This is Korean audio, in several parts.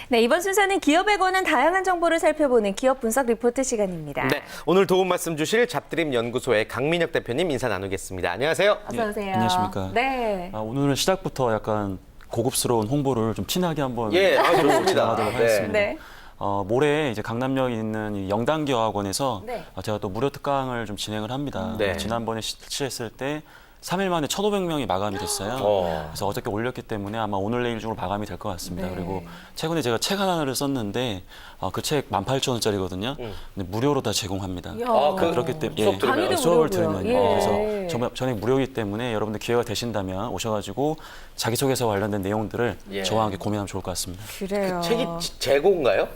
네, 이번 순서는 기업에 관한 다양한 정보를 살펴보는 기업 분석 리포트 시간입니다. 네, 오늘 도움 말씀 주실 잡드림 연구소의 강민혁 대표님 인사 나누겠습니다. 안녕하세요. 어서 오세요. 안녕하십니까. 네. 오늘은 시작부터 약간 고급스러운 홍보를 좀 티나게 한번 좋습니다. 진행하도록 하겠습니다. 네. 모레 이제 강남역에 있는 이 영단기어학원에서 네. 제가 또 무료 특강을 좀 진행을 합니다. 네. 지난번에 실시했을 때 3일 만에 1,500명이 마감이 됐어요. 그래서 어저께 올렸기 때문에 아마 오늘 내일 중으로 마감이 될 것 같습니다. 네. 그리고 최근에 제가 책 하나를 썼는데 그 책 18,000원짜리거든요. 근데 무료로 다 제공합니다. 그렇기 때문에 수업 들으면? 강의도 수업을 무료고요. 들으면 예. 그래서 정말 전액 무료이기 때문에 여러분들 기회가 되신다면 오셔가지고 자기소개서 관련된 내용들을 예. 저와 함께 고민하면 좋을 것 같습니다. 그래요. 책이 재고인가요?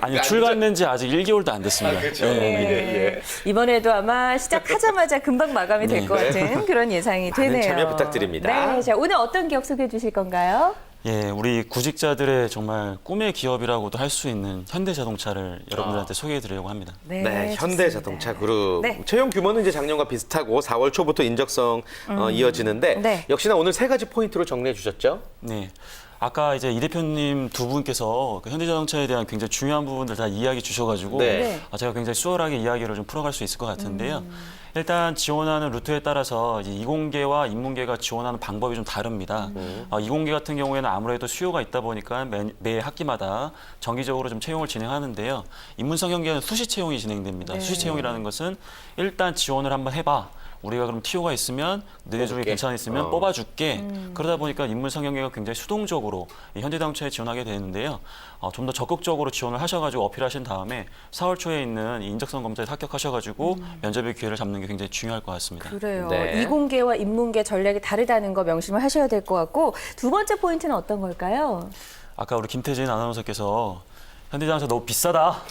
아니요, 출간된 지 아직 1개월도 안 됐습니다. 그렇죠. 네. 이번에도 아마 시작하자마자 금방 마감이 될 네. 것 같은 그런 예상이 많은 되네요. 참여 부탁드립니다. 네, 자, 오늘 어떤 기업 소개해 주실 건가요? 예, 우리 구직자들의 정말 꿈의 기업이라고도 할 수 있는 현대자동차를 여러분들한테 소개해드리려고 합니다. 네, 좋습니다. 현대자동차 그룹. 네. 채용 규모는 이제 작년과 비슷하고 4월 초부터 인적성 이어지는데 네. 역시나 오늘 세 가지 포인트로 정리해 주셨죠? 네. 아까 이제 이 대표님 두 분께서 그 현대자동차에 대한 굉장히 중요한 부분들 다 이야기 주셔가지고 네. 제가 굉장히 수월하게 이야기를 좀 풀어갈 수 있을 것 같은데요. 일단 지원하는 루트에 따라서 이제 이공계와 인문계가 지원하는 방법이 좀 다릅니다. 이공계 같은 경우에는 아무래도 수요가 있다 보니까 매 학기마다 정기적으로 좀 채용을 진행하는데요. 인문성형계는 수시 채용이 진행됩니다. 네. 수시 채용이라는 것은 일단 지원을 한번 해봐. 우리가 그럼 TO가 있으면 너네 중에 뽑아줄게. 괜찮으면 뽑아줄게. 그러다 보니까 인문성형계가 굉장히 수동적으로 이 현대자동차에 지원하게 되는데요. 좀 더 적극적으로 지원을 하셔가지고 어필하신 다음에 4월 초에 있는 이 인적성 검사에 합격하셔가지고 면접의 기회를 잡는 게 굉장히 중요할 것 같습니다. 그래요. 네. 이공계와 인문계 전략이 다르다는 거 명심을 하셔야 될 것 같고 두 번째 포인트는 어떤 걸까요? 아까 우리 김태진 아나운서께서 현대자동차 너무 비싸다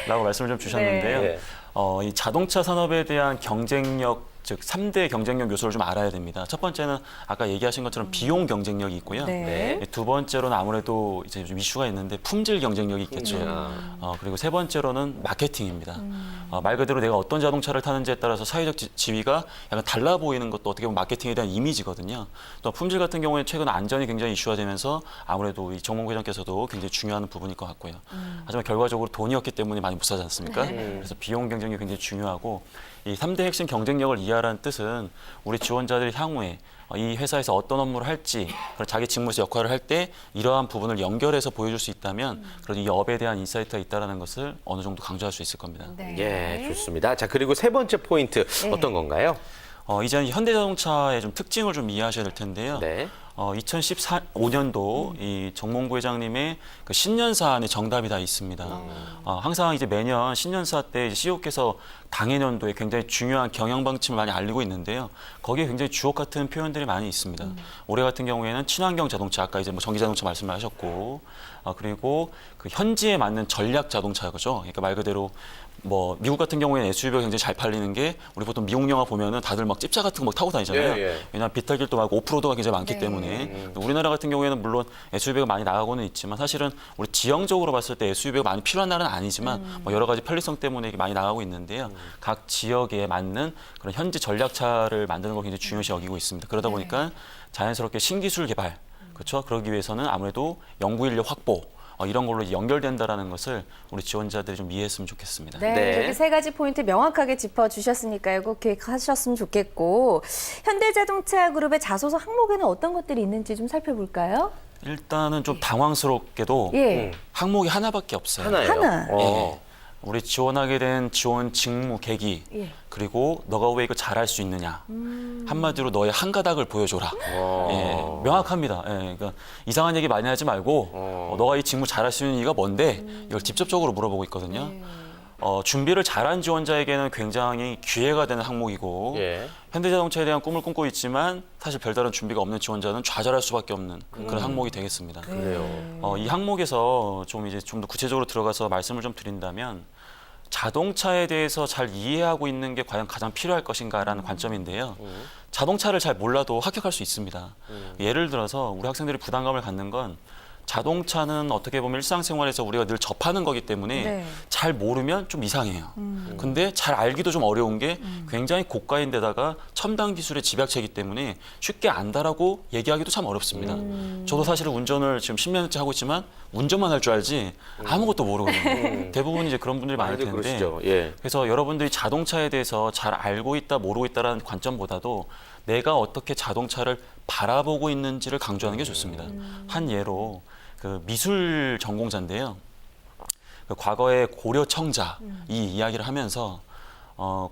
라고 말씀을 좀 주셨는데요. 네. 이 자동차 산업에 대한 경쟁력, 즉 3대 경쟁력 요소를 좀 알아야 됩니다. 첫 번째는 아까 얘기하신 것처럼 비용 경쟁력이 있고요. 네. 두 번째로는 아무래도 이제 좀 이슈가 있는데 품질 경쟁력이 있겠죠. 그리고 세 번째로는 마케팅입니다. 말 그대로 내가 어떤 자동차를 타는지에 따라서 사회적 지위가 약간 달라 보이는 것도 어떻게 보면 마케팅에 대한 이미지거든요. 또 품질 같은 경우에 최근 안전이 굉장히 이슈가 되면서 아무래도 이 정몽 회장께서도 굉장히 중요한 부분일 것 같고요. 하지만 결과적으로 돈이었기 때문에 많이 못 사지 않습니까? 그래서 비용 경쟁력이 굉장히 중요하고 이 3대 핵심 경쟁력을 이해하라는 뜻은 우리 지원자들이 향후에 이 회사에서 어떤 업무를 할지, 그리고 자기 직무에서 역할을 할 때 이러한 부분을 연결해서 보여줄 수 있다면 그래도 이 업에 대한 인사이트가 있다는 것을 어느 정도 강조할 수 있을 겁니다. 네. 예, 좋습니다. 자, 그리고 세 번째 포인트 어떤 건가요? 이제는 현대자동차의 좀 특징을 좀 이해하셔야 될 텐데요. 네. 2015년도 이 정몽구 회장님의 그 신년사안에 정답이 다 있습니다. 항상 이제 매년 신년사 때 CEO께서 당해년도에 굉장히 중요한 경영 방침을 많이 알리고 있는데요. 거기에 굉장히 주옥 같은 표현들이 많이 있습니다. 올해 같은 경우에는 친환경 자동차, 아까 이제 뭐 전기 자동차 말씀을 하셨고, 그리고 그 현지에 맞는 전략 자동차죠. 그러니까 말 그대로 뭐 미국 같은 경우에는 SUV가 굉장히 잘 팔리는 게 우리 보통 미국 영화 보면은 다들 막 찝차 같은 거 막 타고 다니잖아요. 예, 예. 왜냐하면 비탈길도 많고 오프로드가 굉장히 많기 때문에 우리나라 같은 경우에는 물론 SUV가 많이 나가고는 있지만 사실은 우리 지형적으로 봤을 때 SUV가 많이 필요한 나라는 아니지만 뭐 여러 가지 편리성 때문에 이게 많이 나가고 있는데요. 각 지역에 맞는 그런 현지 전략차를 만드는 걸 굉장히 중요시 여기고 있습니다. 그러다 보니까 자연스럽게 신기술 개발, 그렇죠? 그러기 위해서는 아무래도 연구 인력 확보 이런 걸로 연결된다라는 것을 우리 지원자들이 좀 이해했으면 좋겠습니다. 네, 네. 여기 세 가지 포인트 명확하게 짚어주셨으니까요. 꼭 기억하셨으면 좋겠고 현대자동차 그룹의 자소서 항목에는 어떤 것들이 있는지 좀 살펴볼까요? 일단은 좀 당황스럽게도 예. 항목이 하나밖에 없어요. 하나예요. 하나. 예. 우리 지원하게 된 지원 직무 계기, 예. 그리고 너가 왜 이거 잘할 수 있느냐. 한마디로 너의 한 가닥을 보여줘라. 예, 명확합니다. 예, 그러니까 이상한 얘기 많이 하지 말고 너가 이 직무 잘할 수 있는 이유가 뭔데 이걸 직접적으로 물어보고 있거든요. 준비를 잘한 지원자에게는 굉장히 기회가 되는 항목이고 예. 현대자동차에 대한 꿈을 꿈고 있지만 사실 별다른 준비가 없는 지원자는 좌절할 수밖에 없는 그런 항목이 되겠습니다. 그래요. 이 항목에서 좀 더 구체적으로 들어가서 말씀을 좀 드린다면 자동차에 대해서 잘 이해하고 있는 게 과연 가장 필요할 것인가라는 관점인데요. 자동차를 잘 몰라도 합격할 수 있습니다. 예를 들어서 우리 학생들이 부담감을 갖는 건 자동차는 어떻게 보면 일상생활에서 우리가 늘 접하는 거기 때문에 네. 잘 모르면 좀 이상해요. 근데 잘 알기도 좀 어려운 게 굉장히 고가인데다가 첨단 기술의 집약체이기 때문에 쉽게 안다라고 얘기하기도 참 어렵습니다. 저도 사실은 운전을 지금 10년째 하고 있지만 운전만 할 줄 알지 아무것도 모르거든요. 대부분 이제 그런 분들이 많을 많이들 텐데 그러시죠. 예. 그래서 여러분들이 자동차에 대해서 잘 알고 있다, 모르고 있다라는 관점보다도 내가 어떻게 자동차를 바라보고 있는지를 강조하는 게 좋습니다. 한 예로 그 미술 전공자인데요. 그 과거에 고려 청자 이 이야기를 하면서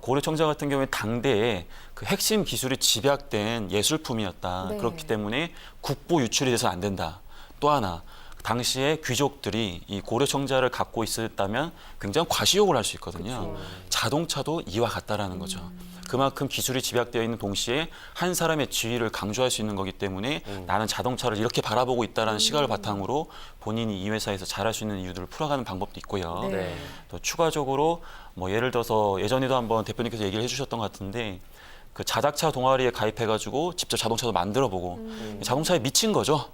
고려 청자 같은 경우에 당대에 그 핵심 기술이 집약된 예술품이었다. 네. 그렇기 때문에 국보 유출이 돼서 안 된다. 또 하나 당시에 귀족들이 이 고려 청자를 갖고 있었다면 굉장히 과시욕을 할 수 있거든요. 자동차도 이와 같다라는 거죠. 그만큼 기술이 집약되어 있는 동시에 한 사람의 지위를 강조할 수 있는 거기 때문에 나는 자동차를 이렇게 바라보고 있다라는 시각을 바탕으로 본인이 이 회사에서 잘할 수 있는 이유들을 풀어가는 방법도 있고요. 네. 네. 또 추가적으로 뭐 예를 들어서 예전에도 한번 대표님께서 얘기를 해주셨던 것 같은데 그 자작차 동아리에 가입해가지고 직접 자동차도 만들어보고 자동차에 미친 거죠.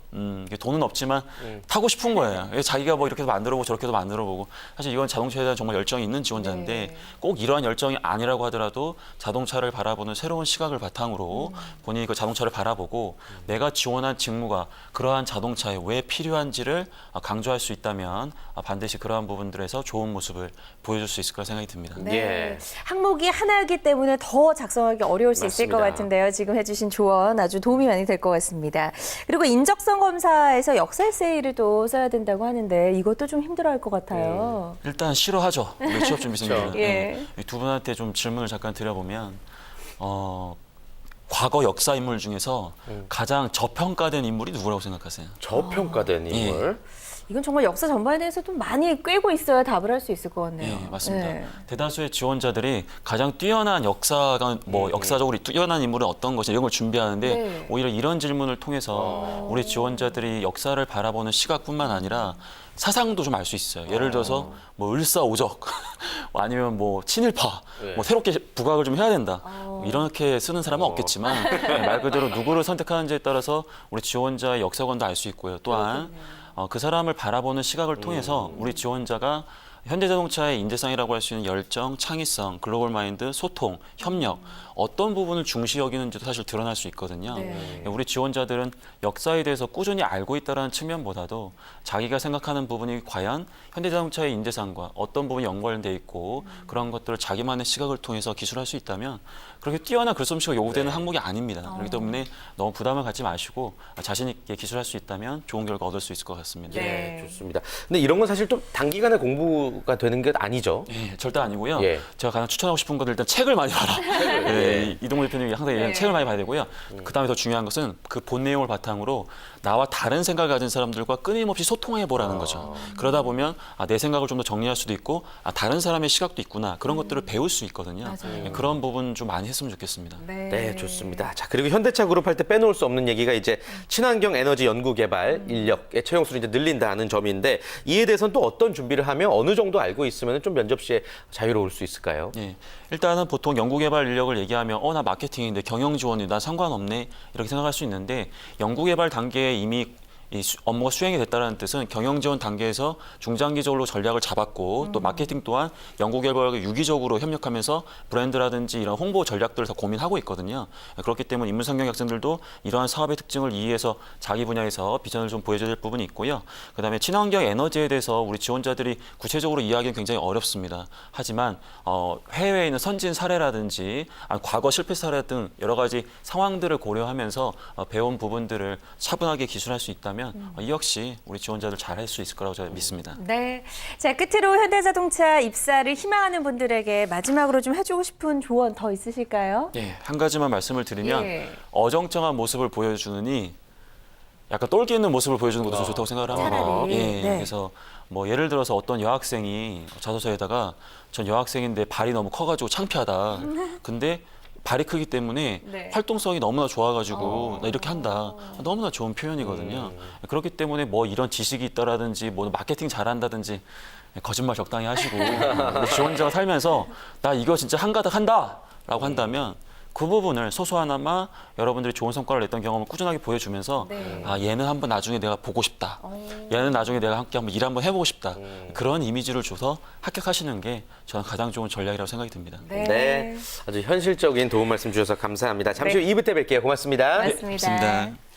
이게 돈은 없지만 타고 싶은 거예요. 자기가 뭐 이렇게도 만들어보고 저렇게도 만들어보고 사실 이건 자동차에 대한 정말 열정이 있는 지원자인데 네. 꼭 이러한 열정이 아니라고 하더라도 자동차를 바라보는 새로운 시각을 바탕으로 본인이 그 자동차를 바라보고 내가 지원한 직무가 그러한 자동차에 왜 필요한지를 강조할 수 있다면 반드시 그러한 부분들에서 좋은 모습을 보여줄 수 있을 거라 생각이 듭니다. 네. 예. 항목이 하나이기 때문에 더 작성하기 어려울 수 있을 맞습니다. 것 같은데요. 지금 해주신 조언 아주 도움이 많이 될 것 같습니다. 그리고 인적성 검사에서 역사 에세이를 또 써야 된다고 하는데 이것도 좀 힘들어할 것 같아요. 일단 싫어하죠. 우리 취업 준비생들은. 예. 두 분한테 좀 질문을 잠깐 드려보면 과거 역사 인물 중에서 가장 저평가된 인물이 누구라고 생각하세요? 저평가된 인물. 이건 정말 역사 전반에 대해서 좀 많이 꿰고 있어야 답을 할 수 있을 것 같네요. 네, 맞습니다. 네. 대다수의 지원자들이 가장 뛰어난 역사가 역사적으로 뛰어난 인물은 어떤 것이 이런 걸 준비하는데 네. 오히려 이런 질문을 통해서 우리 지원자들이 역사를 바라보는 시각뿐만 아니라 사상도 좀 알 수 있어요. 예를 들어서 뭐 을사오적 아니면 뭐 친일파 네. 뭐 새롭게 부각을 좀 해야 된다. 이렇게 쓰는 사람은 없겠지만 말 그대로 누구를 선택하는지에 따라서 우리 지원자의 역사관도 알 수 있고요. 또한 그 사람을 바라보는 시각을 통해서 우리 지원자가 현대자동차의 인재상이라고 할 수 있는 열정, 창의성, 글로벌 마인드, 소통, 협력 어떤 부분을 중시 여기는지도 사실 드러날 수 있거든요. 네. 우리 지원자들은 역사에 대해서 꾸준히 알고 있다는 측면보다도 자기가 생각하는 부분이 과연 현대자동차의 인재상과 어떤 부분이 연관돼 있고 그런 것들을 자기만의 시각을 통해서 기술할 수 있다면 그렇게 뛰어난 글솜씨가 요구되는 항목이 아닙니다. 그렇기 때문에 너무 부담을 갖지 마시고 자신 있게 기술할 수 있다면 좋은 결과 얻을 수 있을 것 같습니다. 네. 네, 좋습니다. 근데 이런 건 사실 좀 단기간에 공부가 되는 게 아니죠. 예, 절대 아니고요. 예. 제가 가장 추천하고 싶은 건 일단 책을 많이 봐라. 예, 이동훈 대표님이 항상 얘기하는 책을 많이 봐야 되고요. 그다음에 더 중요한 것은 그 본 내용을 바탕으로 나와 다른 생각을 가진 사람들과 끊임없이 소통해 보라는 거죠. 그러다 보면 내 생각을 좀 더 정리할 수도 있고 다른 사람의 시각도 있구나. 그런 것들을 배울 수 있거든요. 맞아요. 예, 그런 부분 좀 많이 했으면 좋겠습니다. 네, 좋습니다. 자, 그리고 현대차 그룹 할 때 빼놓을 수 없는 얘기가 이제 친환경 에너지 연구 개발 인력의 채용수를 이제 늘린다는 점인데 이에 대해서는 또 어떤 준비를 하며 어느 정도 알고 있으면 좀 면접 시에 자유로울 수 있을까요? 예, 일단은 보통 연구개발 인력을 얘기하면 나 마케팅인데 경영 지원이 나 상관없네 이렇게 생각할 수 있는데 연구개발 단계에 이미 이 업무가 수행이 됐다는 뜻은 경영 지원 단계에서 중장기적으로 전략을 잡았고 또 마케팅 또한 연구개발과 유기적으로 협력하면서 브랜드라든지 이런 홍보 전략들을 다 고민하고 있거든요. 그렇기 때문에 인문상경 학생들도 이러한 사업의 특징을 이해해서 자기 분야에서 비전을 좀 보여줘야 될 부분이 있고요. 그다음에 친환경 에너지에 대해서 우리 지원자들이 구체적으로 이해하기는 굉장히 어렵습니다. 하지만 해외에 있는 선진 사례라든지 과거 실패 사례 등 여러 가지 상황들을 고려하면서 배운 부분들을 차분하게 기술할 수 있다면 이 역시 우리 지원자들 잘할 수 있을 거라고 저는 믿습니다. 네. 자, 끝으로 현대자동차 입사를 희망하는 분들에게 마지막으로 좀 해주고 싶은 조언 더 있으실까요? 예, 한 가지만 말씀을 드리면 예. 어정쩡한 모습을 보여주느니 약간 똘끼 있는 모습을 보여주는 것도 좀 좋다고 생각을 합니다. 차라리. 예, 네. 그래서 뭐 예를 들어서 어떤 여학생이 자소서에다가 전 여학생인데 발이 너무 커가지고 창피하다. 근데 발이 크기 때문에 네. 활동성이 너무나 좋아가지고 나 이렇게 한다. 너무나 좋은 표현이거든요. 그렇기 때문에 뭐 이런 지식이 있다라든지 뭐 마케팅 잘한다든지 거짓말 적당히 하시고 우리 지원자가 살면서 나 이거 진짜 한가득 한다라고 한다면 그 부분을 소소하나마 여러분들이 좋은 성과를 냈던 경험을 꾸준하게 보여주면서 네. 아 얘는 한번 나중에 내가 보고 싶다. 얘는 나중에 내가 함께 한번 일 한번 해보고 싶다. 그런 이미지를 줘서 합격하시는 게 저는 가장 좋은 전략이라고 생각이 듭니다. 네. 아주 현실적인 도움 말씀 주셔서 감사합니다. 잠시 후 2부 때 뵐게요. 고맙습니다. 맞습니다. 좋습니다.